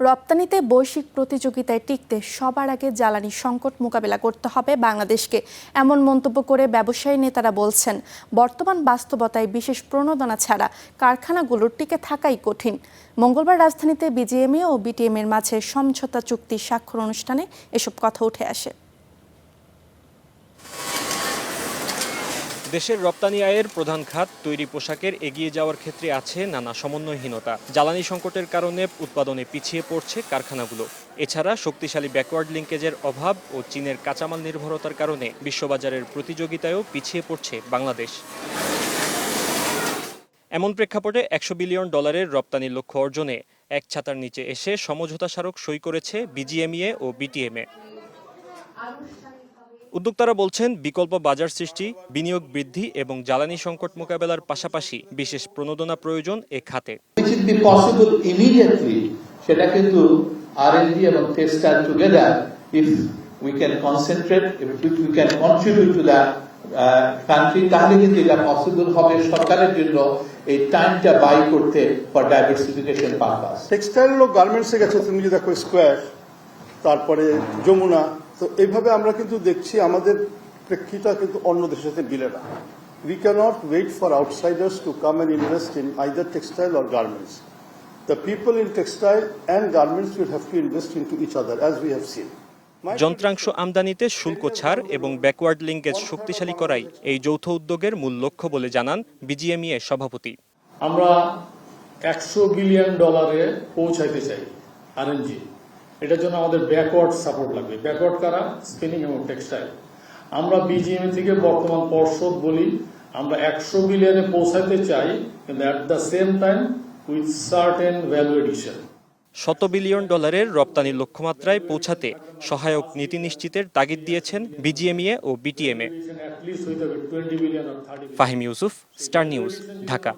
রপ্তানিতে বৈশ্বিক প্রতিযোগিতায় টিকতে সবার আগে জ্বালানি সংকট মোকাবেলা করতে হবে বাংলাদেশকে, এমন মন্তব্য করে ব্যবসায়ী নেতারা বলছেন বর্তমান বাস্তবতায় বিশেষ প্রণোদনা ছাড়া কারখানাগুলোর টিকে থাকাই কঠিন। মঙ্গলবার রাজধানীতে বিজিএমএ ও বিটিএম এর মাঝে সমঝোতা চুক্তি স্বাক্ষর অনুষ্ঠানে এসব কথা উঠে আসে। দেশের রপ্তানি আয়ের প্রধান খাত তৈরি পোশাকের এগিয়ে যাওয়ার ক্ষেত্রে আছে নানা সমন্বয়হীনতা। জ্বালানি সংকটের কারণে উৎপাদনে পিছিয়ে পড়ছে কারখানাগুলো। এছাড়া শক্তিশালী ব্যাকওয়ার্ড লিঙ্কেজের অভাব ও চীনের কাঁচামাল নির্ভরতার কারণে বিশ্ববাজারের প্রতিযোগিতায়ও পিছিয়ে পড়ছে বাংলাদেশ। এমন প্রেক্ষাপটে $100 বিলিয়ন রপ্তানির লক্ষ্য অর্জনে এক ছাতার নিচে এসে সমঝোতা স্মারক সই করেছে বিজিএমইএ ও বিটিএমএ। উদ্যোক্তারা বলছেন বিকল্প বাজার সৃষ্টি, বিনিয়োগ বৃদ্ধি এবং জ্বালানি সংকট মোকাবেলার পাশাপাশি বিশেষ প্রণোদনা প্রয়োজন এ খাতে। সেটা কিন্তু R&D এবং textile together, if we can concentrate, if we can contribute to the country, তাহলে কিন্তু এটা পসিবল হবে সরকারের জন্য এই টাইমটা বাই করতে ফর ডাইভার্সিফিকেশন পারপাস। টেক্সটাইল ও গার্মেন্টসে গেছে, তুমি যদি দেখো স্কোয়ার, তারপরে যমুনা, তো এইভাবে আমরা কিন্তু দেখছি আমাদের প্রেক্ষিতা কিন্তু অন্য দেশের সাথে মিলে না। We cannot wait for outsiders to come and invest in either textile or garments. The people in textile and garments will have to invest into each other, as we have seen. যন্ত্রাংশ আমদানিতে শুল্ক ছাড় এবং backward linkage শক্তিশালী করাই এই যৌথ উদ্যোগের মূল লক্ষ্য বলে জানান বিজিএমইএ সভাপতি। আমরা $100 বিলিয়ন পৌঁছাইতে চাই R&D। এটার জন্য আমাদের ব্যাকওয়ার্ড সাপোর্ট লাগবে। ব্যাকওয়ার্ড কারা? স্পিনিং এবং টেক্সটাইল। আমরা বিজিএমএ থেকে বর্তমান পর্ষদ বলি আমরা $100 বিলিয়নে পৌঁছাতে চাই, কিন্তু at the same time with certain value addition. $100 billion রপ্তানির লক্ষ্যমাত্রায় পৌঁছাতে সহায়ক নীতি নিশ্চিতের তাগিদ দিয়েছেন বিজিএমইএ ও BTMA. Fahim Yusuf, Star News, Dhaka.